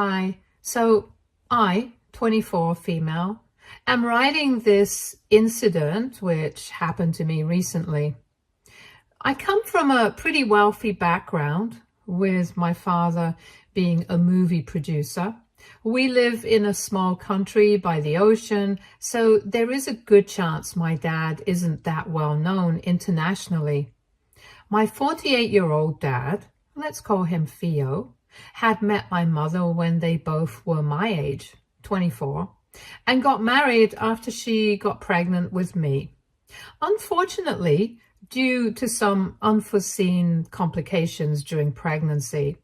Hi. So I, 24 female, am writing this incident which happened to me recently. I come from a pretty wealthy background, with my father being a movie producer. We live in a small country by the ocean, so there is a good chance my dad isn't that well known internationally. My 48-year-old dad, let's call him Theo, had met my mother when they both were my age, 24, and got married after she got pregnant with me. Unfortunately, due to some unforeseen complications during pregnancy,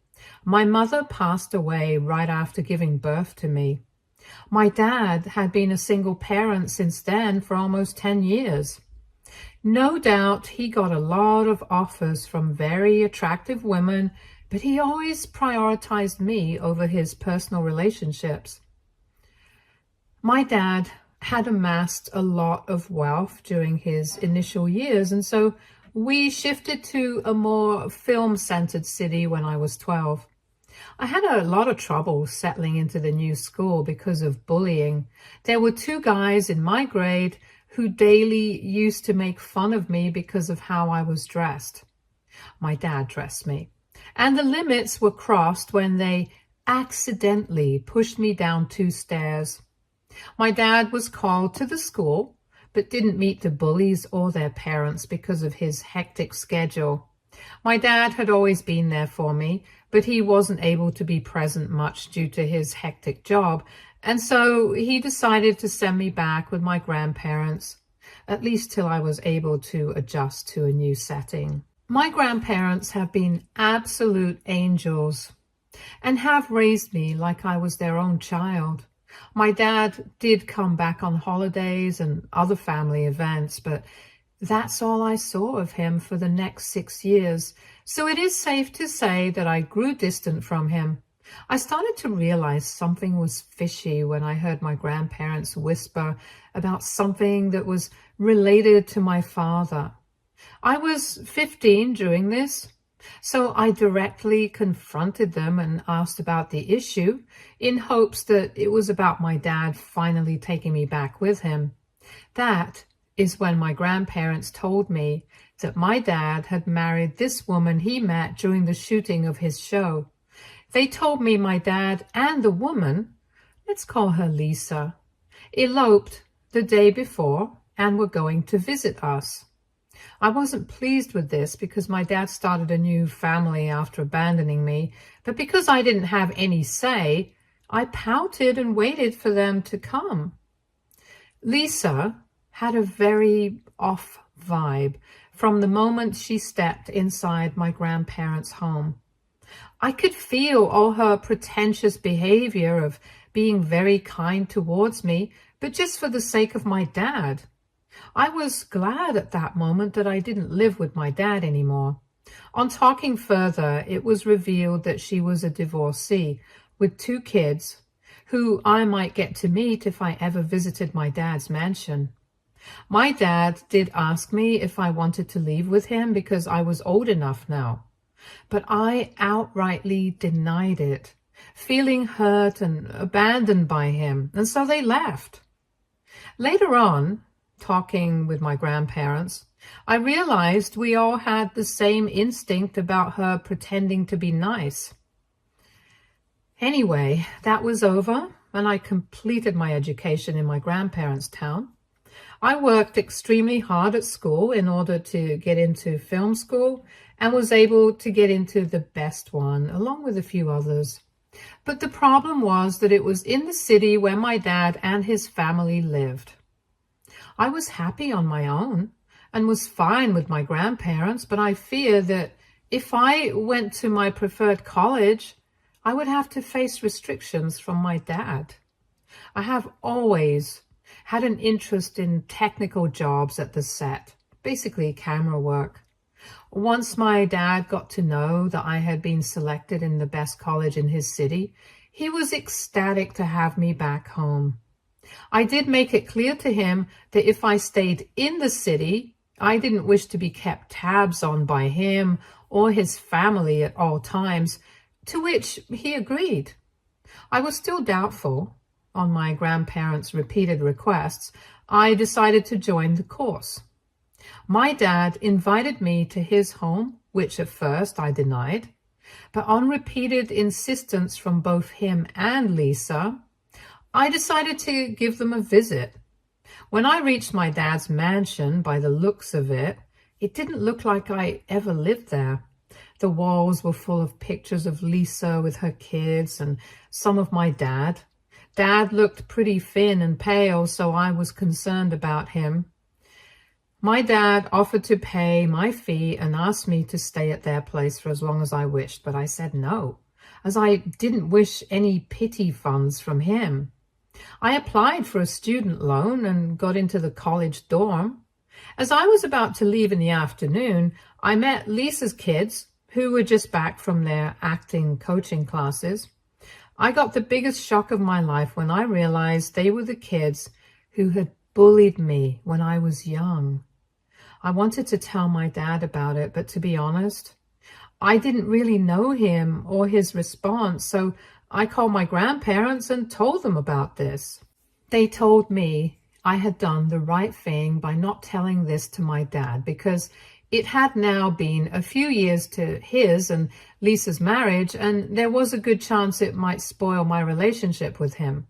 my mother passed away right after giving birth to me. My dad had been a single parent since then for almost 10 years. No doubt he got a lot of offers from very attractive women, but he always prioritized me over his personal relationships. My dad had amassed a lot of wealth during his initial years, and so we shifted to a more film-centered city when I was 12. I had a lot of trouble settling into the new school because of bullying. There were two guys in my grade who daily used to make fun of me because of how I was dressed. My dad dressed me. And the limits were crossed when they accidentally pushed me down 2 stairs. My dad was called to the school, but didn't meet the bullies or their parents because of his hectic schedule. My dad had always been there for me, but he wasn't able to be present much due to his hectic job, and so he decided to send me back with my grandparents, at least till I was able to adjust to a new setting. My grandparents have been absolute angels and have raised me like I was their own child. My dad did come back on holidays and other family events, but that's all I saw of him for the next 6 years, so it is safe to say that I grew distant from him. I started to realize something was fishy when I heard my grandparents whisper about something that was related to my father. I was 15 during this, so I directly confronted them and asked about the issue in hopes that it was about my dad finally taking me back with him. That is when my grandparents told me that my dad had married this woman he met during the shooting of his show. They told me my dad and the woman, let's call her Lisa, eloped the day before and were going to visit us. I wasn't pleased with this because my dad started a new family after abandoning me, but because I didn't have any say, I pouted and waited for them to come. Lisa had a very off vibe from the moment she stepped inside my grandparents' home. I could feel all her pretentious behavior of being very kind towards me, but just for the sake of my dad. I was glad at that moment that I didn't live with my dad anymore. On talking further, it was revealed that she was a divorcee with 2 kids, who I might get to meet if I ever visited my dad's mansion. My dad did ask me if I wanted to leave with him because I was old enough now, but I outrightly denied it, feeling hurt and abandoned by him, and so they left. Later on, talking with my grandparents, I realized we all had the same instinct about her pretending to be nice. Anyway, that was over, and I completed my education in my grandparents' town. I worked extremely hard at school in order to get into film school and was able to get into the best one, along with a few others. But the problem was that it was in the city where my dad and his family lived. I was happy on my own and was fine with my grandparents, but I fear that if I went to my preferred college, I would have to face restrictions from my dad. I have always had an interest in technical jobs at the set, basically camera work. Once my dad got to know that I had been selected in the best college in his city, he was ecstatic to have me back home. I did make it clear to him that if I stayed in the city, I didn't wish to be kept tabs on by him or his family at all times, to which he agreed. I was still doubtful. On my grandparents' repeated requests, I decided to join the course. My dad invited me to his home, which at first I denied, but on repeated insistence from both him and Lisa, I decided to give them a visit. When I reached my dad's mansion, by the looks of it, it didn't look like I ever lived there. The walls were full of pictures of Lisa with her kids and some of my dad. Dad looked pretty thin and pale, so I was concerned about him. My dad offered to pay my fee and asked me to stay at their place for as long as I wished, but I said no, as I didn't wish any pity funds from him. I applied for a student loan and got into the college dorm. As I was about to leave in the afternoon, I met Lisa's kids, who were just back from their acting coaching classes. I got the biggest shock of my life when I realized they were the kids who had bullied me when I was young. I wanted to tell my dad about it, but to be honest, I didn't really know him or his response, so I called my grandparents and told them about this. They told me I had done the right thing by not telling this to my dad because it had now been a few years to his and Lisa's marriage, and there was a good chance it might spoil my relationship with him.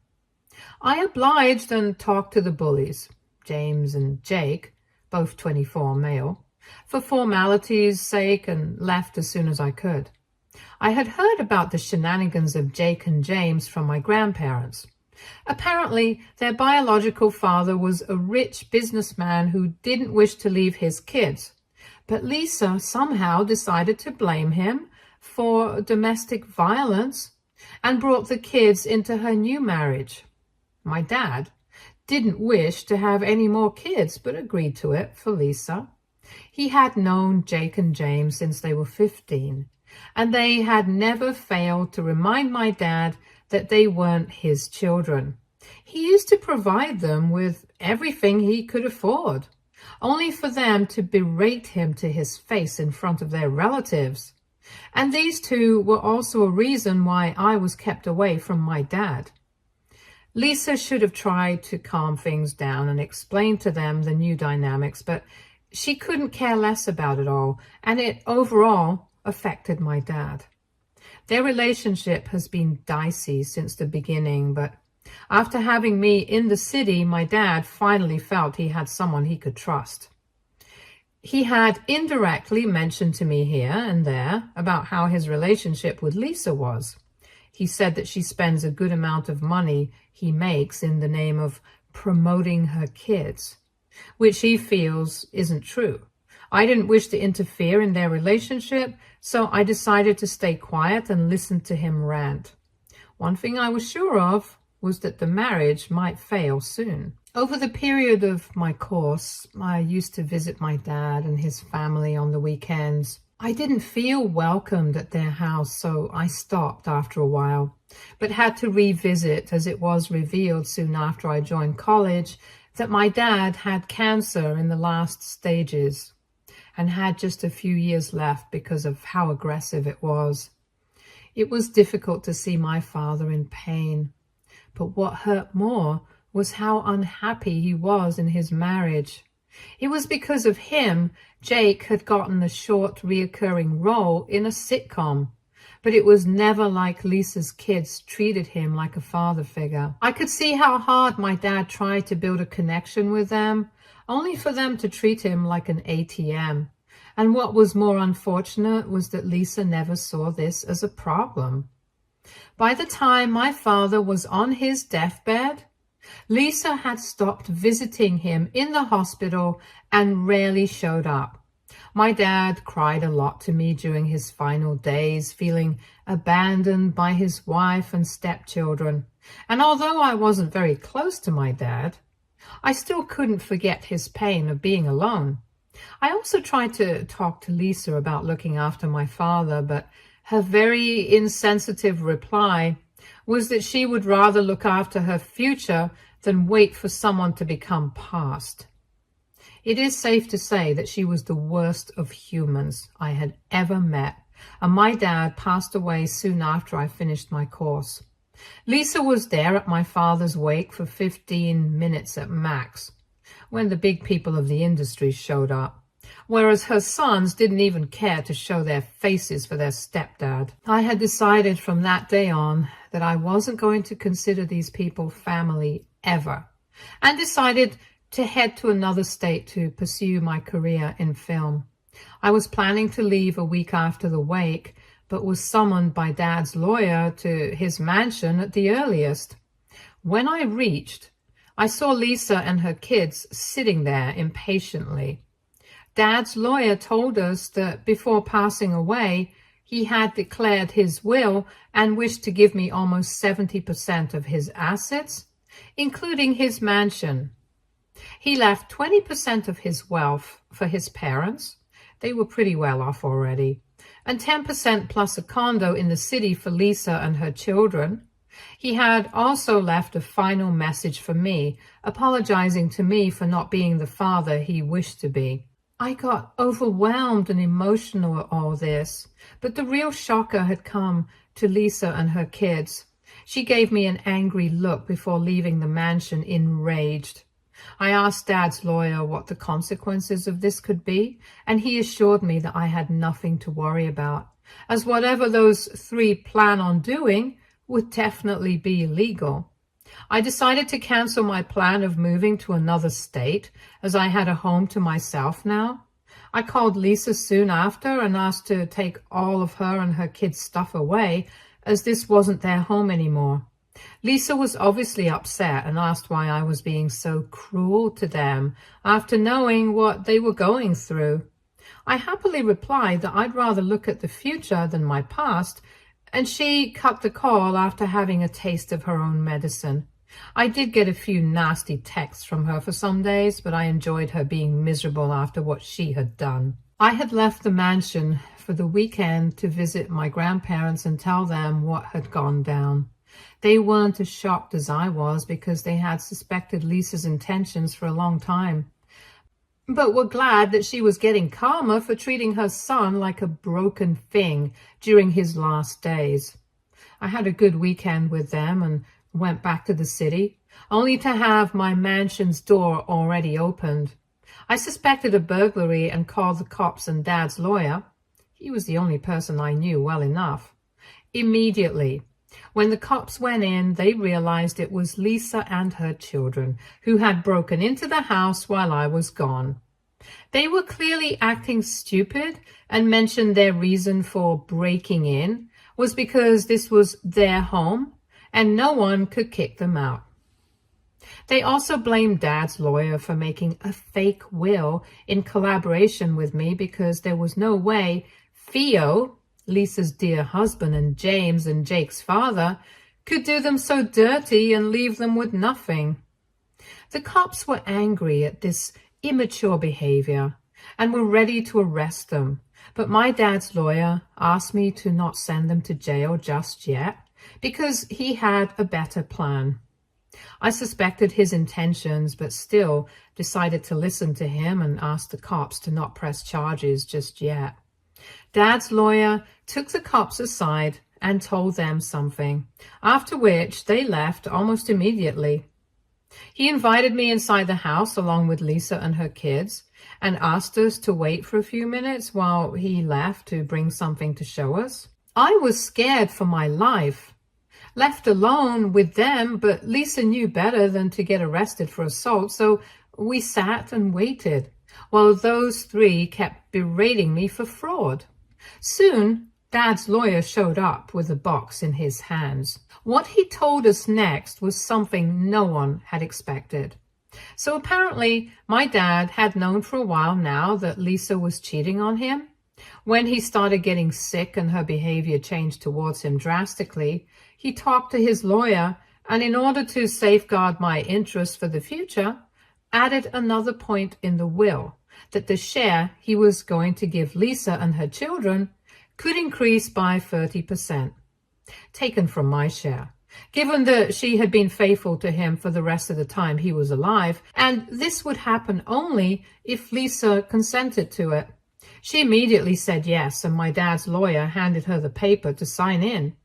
I obliged and talked to the bullies, James and Jake, both 24 male, for formality's sake, and left as soon as I could. I had heard about the shenanigans of Jake and James from my grandparents. Apparently, their biological father was a rich businessman who didn't wish to leave his kids, but Lisa somehow decided to blame him for domestic violence and brought the kids into her new marriage. My dad didn't wish to have any more kids, but agreed to it for Lisa. He had known Jake and James since they were 15, and they had never failed to remind my dad that they weren't his children. He used to provide them with everything he could afford, only for them to berate him to his face in front of their relatives. And these two were also a reason why I was kept away from my dad. Lisa should have tried to calm things down and explain to them the new dynamics, but she couldn't care less about it all, and it overall affected my dad. Their relationship has been dicey since the beginning, but after having me in the city, my dad finally felt he had someone he could trust. He had indirectly mentioned to me here and there about how his relationship with Lisa was. He said that she spends a good amount of money he makes in the name of promoting her kids, which he feels isn't true. I didn't wish to interfere in their relationship, so I decided to stay quiet and listen to him rant. One thing I was sure of was that the marriage might fail soon. Over the period of my course, I used to visit my dad and his family on the weekends. I didn't feel welcomed at their house, so I stopped after a while, but had to revisit as it was revealed soon after I joined college that my dad had cancer in the last stages and had just a few years left because of how aggressive it was. It was difficult to see my father in pain, but what hurt more was how unhappy he was in his marriage. It was because of him Jake had gotten a short reoccurring role in a sitcom, but it was never like Lisa's kids treated him like a father figure. I could see how hard my dad tried to build a connection with them, only for them to treat him like an ATM. And what was more unfortunate was that Lisa never saw this as a problem. By the time my father was on his deathbed, Lisa had stopped visiting him in the hospital and rarely showed up. My dad cried a lot to me during his final days, feeling abandoned by his wife and stepchildren. And although I wasn't very close to my dad, I still couldn't forget his pain of being alone. I also tried to talk to Lisa about looking after my father, but her very insensitive reply was that she would rather look after her future than wait for someone to become past. It is safe to say that she was the worst of humans I had ever met, and my dad passed away soon after I finished my course. Lisa was there at my father's wake for 15 minutes at max, when the big people of the industry showed up, whereas her sons didn't even care to show their faces for their stepdad. I had decided from that day on that I wasn't going to consider these people family ever, and decided to head to another state to pursue my career in film. I was planning to leave a week after the wake, but was summoned by Dad's lawyer to his mansion at the earliest. When I reached, I saw Lisa and her kids sitting there impatiently. Dad's lawyer told us that before passing away, he had declared his will and wished to give me almost 70% of his assets, including his mansion. He left 20% of his wealth for his parents. They were pretty well off already. And 10% plus a condo in the city for Lisa and her children. He had also left a final message for me, apologizing to me for not being the father he wished to be. I got overwhelmed and emotional at all this, but the real shocker had come to Lisa and her kids. She gave me an angry look before leaving the mansion, enraged. I asked Dad's lawyer what the consequences of this could be, and he assured me that I had nothing to worry about, as whatever those three plan on doing would definitely be illegal. I decided to cancel my plan of moving to another state, as I had a home to myself now. I called Lisa soon after and asked to take all of her and her kids' stuff away, as this wasn't their home anymore. Lisa was obviously upset and asked why I was being so cruel to them after knowing what they were going through. I happily replied that I'd rather look at the future than my past, and she cut the call after having a taste of her own medicine. I did get a few nasty texts from her for some days, but I enjoyed her being miserable after what she had done. I had left the mansion for the weekend to visit my grandparents and tell them what had gone down. They weren't as shocked as I was because they had suspected Lisa's intentions for a long time, but were glad that she was getting karma for treating her son like a broken thing during his last days. I had a good weekend with them and went back to the city, only to have my mansion's door already opened. I suspected a burglary and called the cops and Dad's lawyer. He was the only person I knew well enough. Immediately, when the cops went in, they realized it was Lisa and her children who had broken into the house while I was gone. They were clearly acting stupid and mentioned their reason for breaking in was because this was their home and no one could kick them out. They also blamed Dad's lawyer for making a fake will in collaboration with me because there was no way Theo, Lisa's dear husband and James and Jake's father, could do them so dirty and leave them with nothing. The cops were angry at this immature behavior and were ready to arrest them, but my dad's lawyer asked me to not send them to jail just yet because he had a better plan. I suspected his intentions, but still decided to listen to him and asked the cops to not press charges just yet. Dad's lawyer took the cops aside and told them something, after which they left almost immediately. He invited me inside the house along with Lisa and her kids and asked us to wait for a few minutes while he left to bring something to show us. I was scared for my life. Left alone with them, but Lisa knew better than to get arrested for assault, so we sat and waited, while those three kept berating me for fraud. Soon, Dad's lawyer showed up with a box in his hands. What he told us next was something no one had expected. So apparently, my dad had known for a while now that Lisa was cheating on him. When he started getting sick and her behavior changed towards him drastically, he talked to his lawyer and, in order to safeguard my interests for the future, added another point in the will that the share he was going to give Lisa and her children could increase by 30%, taken from my share, given that she had been faithful to him for the rest of the time he was alive, and this would happen only if Lisa consented to it. She immediately said yes, and my dad's lawyer handed her the paper to sign in.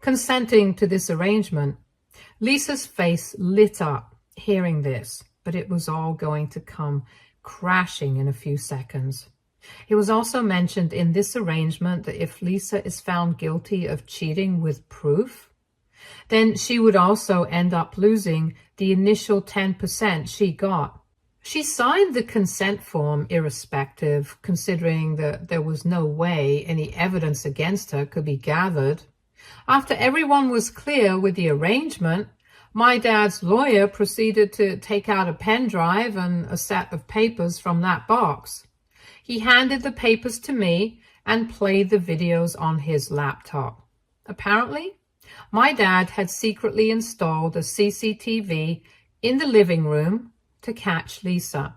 consenting to this arrangement. Lisa's face lit up hearing this, but it was all going to come crashing in a few seconds. It was also mentioned in this arrangement that if Lisa is found guilty of cheating with proof, then she would also end up losing the initial 10% she got. She signed the consent form irrespective, considering that there was no way any evidence against her could be gathered. After everyone was clear with the arrangement, my dad's lawyer proceeded to take out a pen drive and a set of papers from that box. He handed the papers to me and played the videos on his laptop. Apparently, my dad had secretly installed a CCTV in the living room to catch Lisa.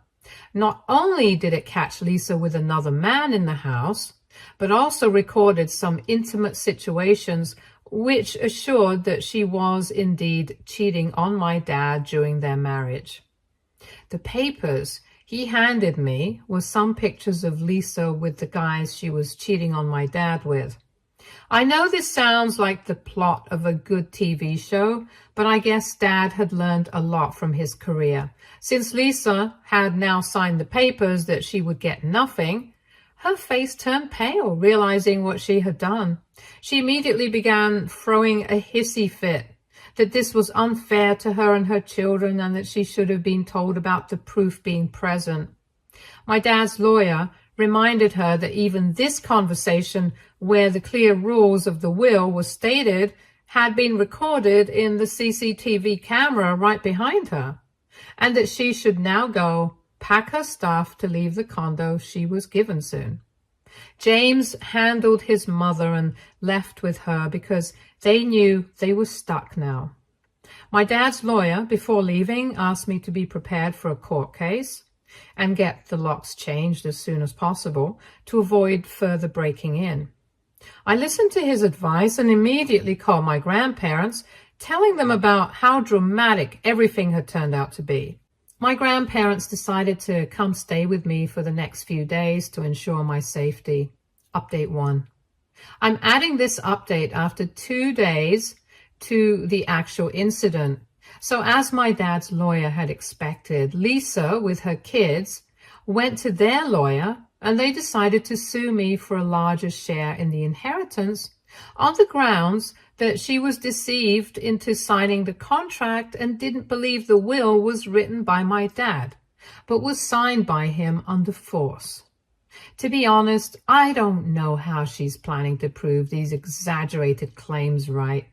Not only did it catch Lisa with another man in the house, but also recorded some intimate situations which assured that she was indeed cheating on my dad during their marriage. The papers he handed me were some pictures of Lisa with the guys she was cheating on my dad with. I know this sounds like the plot of a good TV show, but I guess Dad had learned a lot from his career. Since Lisa had now signed the papers that she would get nothing, her face turned pale, realizing what she had done. She immediately began throwing a hissy fit, that this was unfair to her and her children and that she should have been told about the proof being present. My dad's lawyer reminded her that even this conversation, where the clear rules of the will were stated, had been recorded in the CCTV camera right behind her, and that she should now go pack her stuff to leave the condo she was given soon. James handled his mother and left with her because they knew they were stuck now. My dad's lawyer, before leaving, asked me to be prepared for a court case and get the locks changed as soon as possible to avoid further breaking in. I listened to his advice and immediately called my grandparents, telling them about how dramatic everything had turned out to be. My grandparents decided to come stay with me for the next few days to ensure my safety. Update 1. I'm adding this update after 2 days to the actual incident. So as my dad's lawyer had expected, Lisa, with her kids, went to their lawyer and they decided to sue me for a larger share in the inheritance on the grounds that she was deceived into signing the contract and didn't believe the will was written by my dad, but was signed by him under force. To be honest, I don't know how she's planning to prove these exaggerated claims right.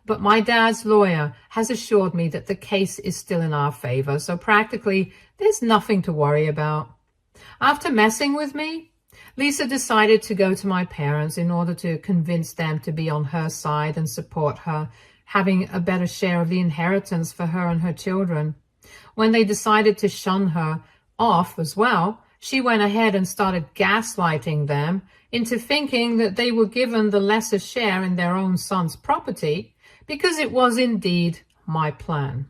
But my dad's lawyer has assured me that the case is still in our favor, so practically there's nothing to worry about. After messing with me, Lisa decided to go to my parents in order to convince them to be on her side and support her, having a better share of the inheritance for her and her children. When they decided to shun her off as well, she went ahead and started gaslighting them into thinking that they were given the lesser share in their own son's property because it was indeed my plan.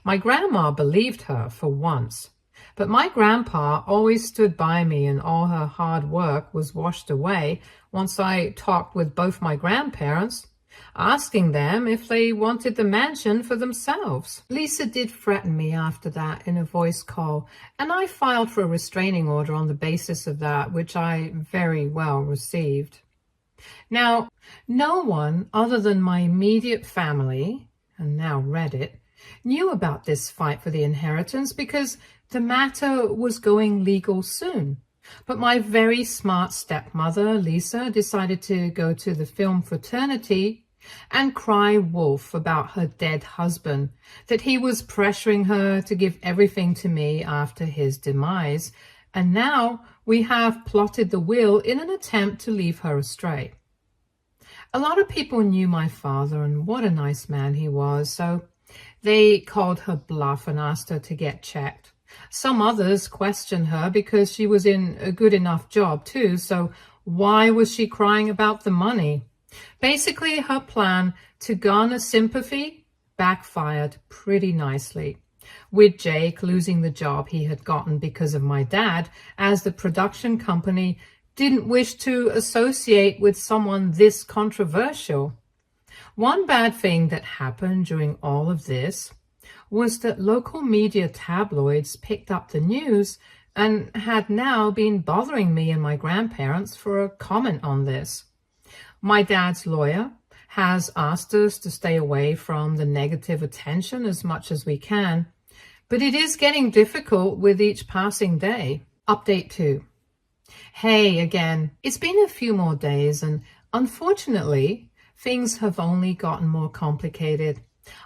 My grandma believed her for once, but my grandpa always stood by me and all her hard work was washed away once I talked with both my grandparents, asking them if they wanted the mansion for themselves. Lisa did threaten me after that in a voice call, and I filed for a restraining order on the basis of that, which I very well received. Now, no one other than my immediate family, and now Reddit, knew about this fight for the inheritance because the matter was going legal soon. But my very smart stepmother, Lisa, decided to go to the film fraternity and cry wolf about her dead husband, that he was pressuring her to give everything to me after his demise, and now we have plotted the will in an attempt to leave her astray. A lot of people knew my father and what a nice man he was, so they called her bluff and asked her to get checked. Some others questioned her because she was in a good enough job too, so why was she crying about the money? Basically, her plan to garner sympathy backfired pretty nicely, with Jake losing the job he had gotten because of my dad, as the production company didn't wish to associate with someone this controversial. One bad thing that happened during all of this was that local media tabloids picked up the news and had now been bothering me and my grandparents for a comment on this. My dad's lawyer has asked us to stay away from the negative attention as much as we can, but it is getting difficult with each passing day. Update 2. Hey again, it's been a few more days and unfortunately, things have only gotten more complicated.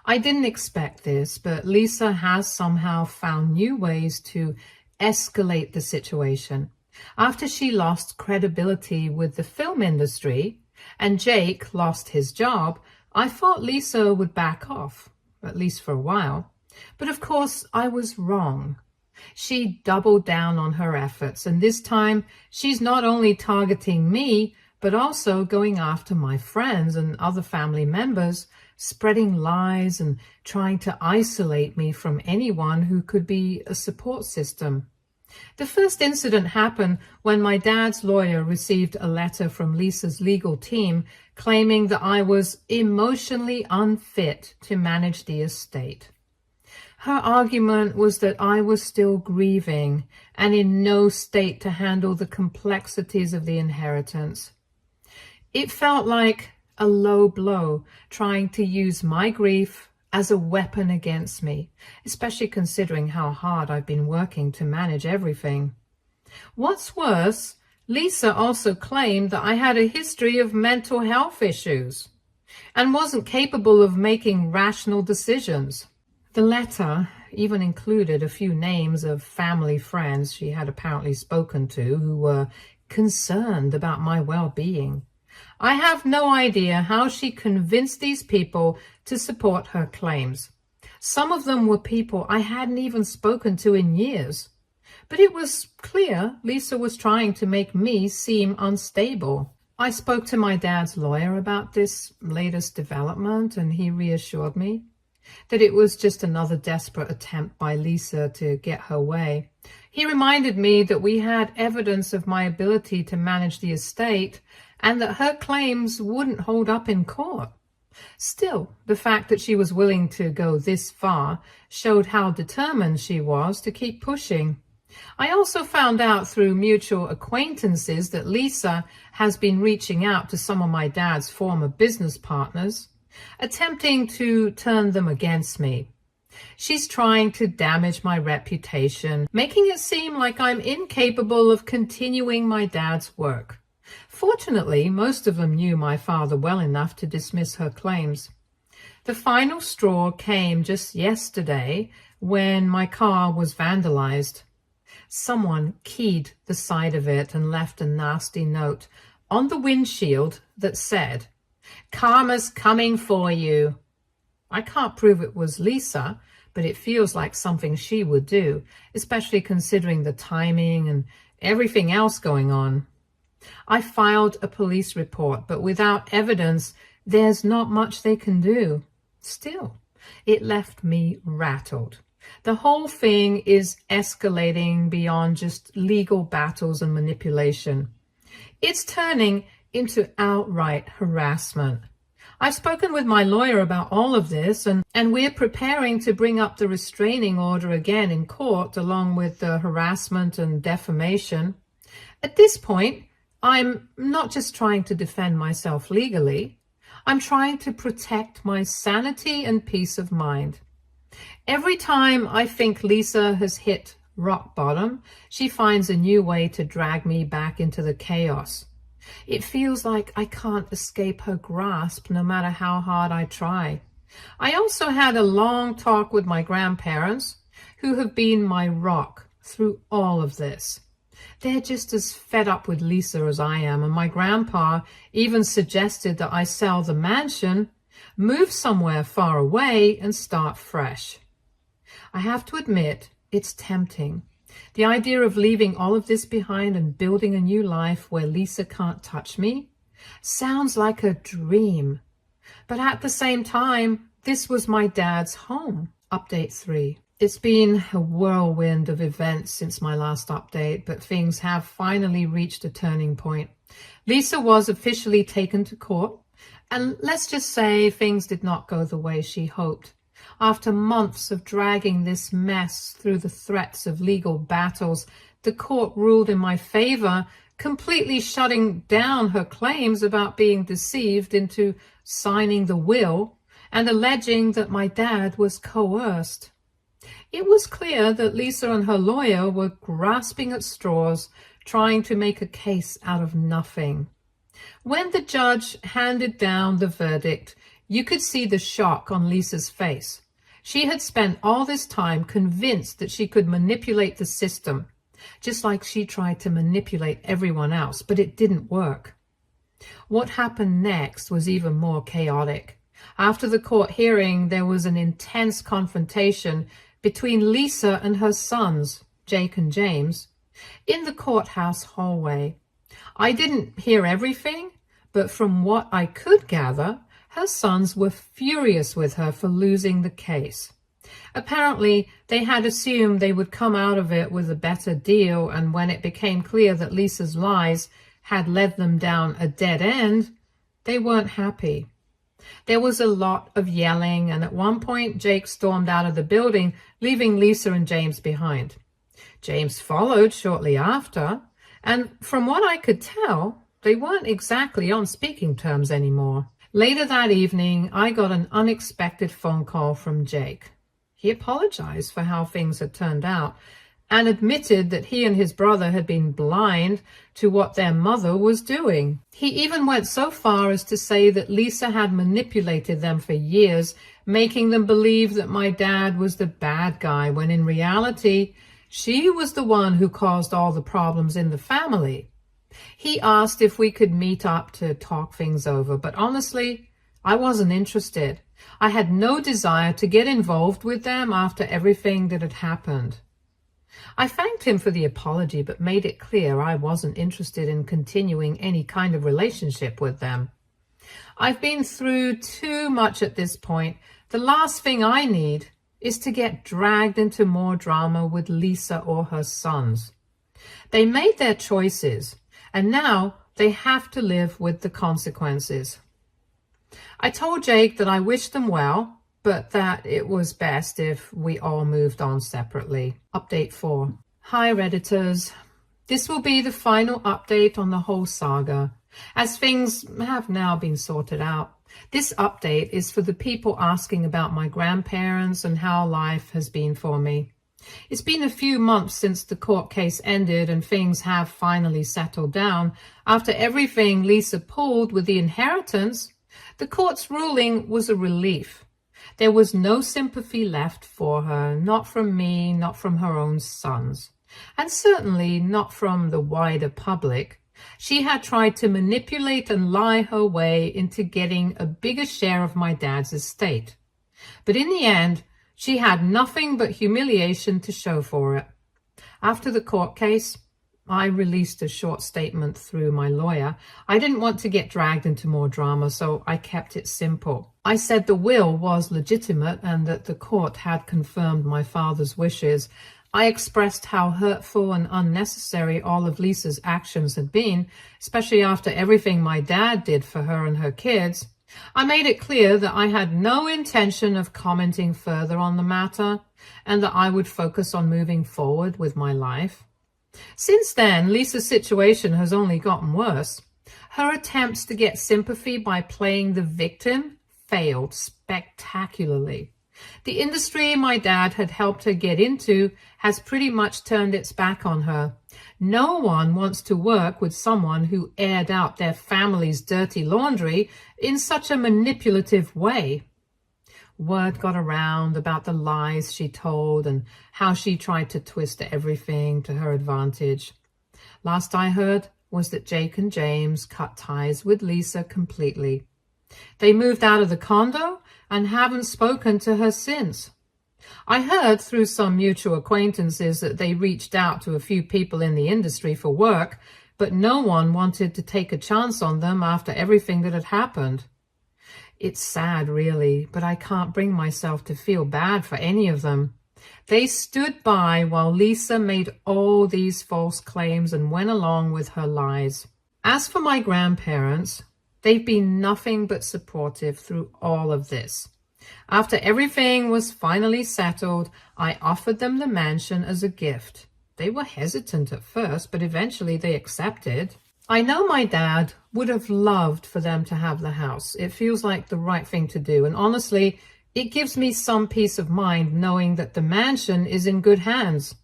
I didn't expect this, but Lisa has somehow found new ways to escalate the situation. After she lost credibility with the film industry and Jake lost his job, I thought Lisa would back off, at least for a while. But of course, I was wrong. She doubled down on her efforts, and this time she's not only targeting me, but also going after my friends and other family members, spreading lies and trying to isolate me from anyone who could be a support system. The first incident happened when my dad's lawyer received a letter from Lisa's legal team claiming that I was emotionally unfit to manage the estate. Her argument was that I was still grieving and in no state to handle the complexities of the inheritance. It felt like a low blow, trying to use my grief as a weapon against me, especially considering how hard I've been working to manage everything. What's worse, Lisa also claimed that I had a history of mental health issues and wasn't capable of making rational decisions. The letter even included a few names of family friends she had apparently spoken to who were concerned about my well-being. I have no idea how she convinced these people to support her claims. Some of them were people I hadn't even spoken to in years. But it was clear Lisa was trying to make me seem unstable. I spoke to my dad's lawyer about this latest development, and he reassured me that it was just another desperate attempt by Lisa to get her way. He reminded me that we had evidence of my ability to manage the estate and that her claims wouldn't hold up in court. Still, the fact that she was willing to go this far showed how determined she was to keep pushing. I also found out through mutual acquaintances that Lisa has been reaching out to some of my dad's former business partners, attempting to turn them against me. She's trying to damage my reputation, making it seem like I'm incapable of continuing my dad's work. Fortunately, most of them knew my father well enough to dismiss her claims. The final straw came just yesterday when my car was vandalized. Someone keyed the side of it and left a nasty note on the windshield that said, "Karma's coming for you." I can't prove it was Lisa, but it feels like something she would do, especially considering the timing and everything else going on. I filed a police report, but without evidence, there's not much they can do. Still, it left me rattled. The whole thing is escalating beyond just legal battles and manipulation. It's turning into outright harassment. I've spoken with my lawyer about all of this, and we're preparing to bring up the restraining order again in court, along with the harassment and defamation. At this point, I'm not just trying to defend myself legally. I'm trying to protect my sanity and peace of mind. Every time I think Lisa has hit rock bottom, she finds a new way to drag me back into the chaos. It feels like I can't escape her grasp no matter how hard I try. I also had a long talk with my grandparents, who have been my rock through all of this. They're just as fed up with Lisa as I am, and my grandpa even suggested that I sell the mansion, move somewhere far away, and start fresh. I have to admit, it's tempting. The idea of leaving all of this behind and building a new life where Lisa can't touch me sounds like a dream. But at the same time, this was my dad's home. Update 3. It's been a whirlwind of events since my last update, but things have finally reached a turning point. Lisa was officially taken to court, And let's just say things did not go the way she hoped. After months of dragging this mess through the threats of legal battles, the court ruled in my favor, completely shutting down her claims about being deceived into signing the will and alleging that my dad was coerced. It was clear that Lisa and her lawyer were grasping at straws, trying to make a case out of nothing. When the judge handed down the verdict, you could see the shock on Lisa's face. She had spent all this time convinced that she could manipulate the system, just like she tried to manipulate everyone else, but it didn't work. What happened next was even more chaotic. After the court hearing, there was an intense confrontation between Lisa and her sons, Jake and James, in the courthouse hallway. I didn't hear everything, but from what I could gather, her sons were furious with her for losing the case. Apparently, they had assumed they would come out of it with a better deal, and when it became clear that Lisa's lies had led them down a dead end, they weren't happy. There was a lot of yelling, and at one point Jake stormed out of the building, leaving Lisa and James behind. James followed shortly after, and from what I could tell, they weren't exactly on speaking terms anymore. Later that evening, I got an unexpected phone call from Jake. He apologized for how things had turned out and admitted that he and his brother had been blind to what their mother was doing. He even went so far as to say that Lisa had manipulated them for years, making them believe that my dad was the bad guy, when in reality, she was the one who caused all the problems in the family. He asked if we could meet up to talk things over, but honestly, I wasn't interested. I had no desire to get involved with them after everything that had happened. I thanked him for the apology, but made it clear I wasn't interested in continuing any kind of relationship with them. I've been through too much at this point. The last thing I need is to get dragged into more drama with Lisa or her sons. They made their choices, and now they have to live with the consequences. I told Jake that I wished them well, but that it was best if we all moved on separately. Update 4. Hi Redditors. This will be the final update on the whole saga, as things have now been sorted out. This update is for the people asking about my grandparents and how life has been for me. It's been a few months since the court case ended and things have finally settled down. After everything Lisa pulled with the inheritance, the court's ruling was a relief. There was no sympathy left for her, not from me, not from her own sons, and certainly not from the wider public. She had tried to manipulate and lie her way into getting a bigger share of my dad's estate. But in the end, she had nothing but humiliation to show for it. After the court case, I released a short statement through my lawyer. I didn't want to get dragged into more drama, so I kept it simple. I said the will was legitimate and that the court had confirmed my father's wishes. I expressed how hurtful and unnecessary all of Lisa's actions had been, especially after everything my dad did for her and her kids. I made it clear that I had no intention of commenting further on the matter and that I would focus on moving forward with my life. Since then, Lisa's situation has only gotten worse. Her attempts to get sympathy by playing the victim failed spectacularly. The industry my dad had helped her get into has pretty much turned its back on her. No one wants to work with someone who aired out their family's dirty laundry in such a manipulative way. Word got around about the lies she told and how she tried to twist everything to her advantage. Last I heard was that Jake and James cut ties with Lisa completely. They moved out of the condo and haven't spoken to her since. I heard through some mutual acquaintances that they reached out to a few people in the industry for work, but no one wanted to take a chance on them after everything that had happened. It's sad, really, but I can't bring myself to feel bad for any of them. They stood by while Lisa made all these false claims and went along with her lies. As for my grandparents, They've been nothing but supportive through all of this. After everything was finally settled, I offered them the mansion as a gift. They were hesitant at first, but eventually they accepted. I know my dad would have loved for them to have the house. It feels like the right thing to do. And honestly, it gives me some peace of mind knowing that the mansion is in good hands.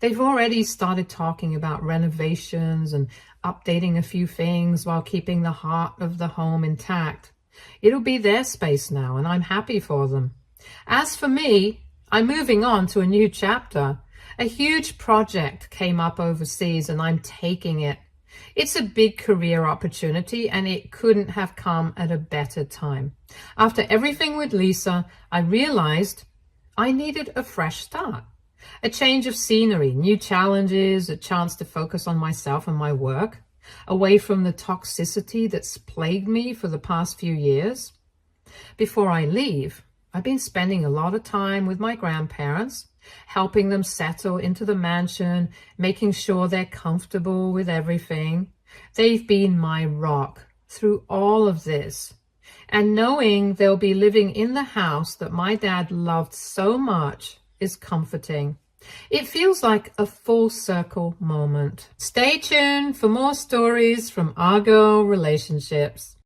They've already started talking about renovations and updating a few things while keeping the heart of the home intact. It'll be their space now, and I'm happy for them. As for me, I'm moving on to a new chapter. A huge project came up overseas, and I'm taking it. It's a big career opportunity, and it couldn't have come at a better time. After everything with Lisa, I realized I needed a fresh start. A change of scenery, new challenges, a chance to focus on myself and my work, away from the toxicity that's plagued me for the past few years. Before I leave, I've been spending a lot of time with my grandparents, helping them settle into the mansion, making sure they're comfortable with everything. They've been my rock through all of this. And knowing they'll be living in the house that my dad loved so much is comforting. It feels like a full circle moment. Stay tuned for more stories from our girl relationships.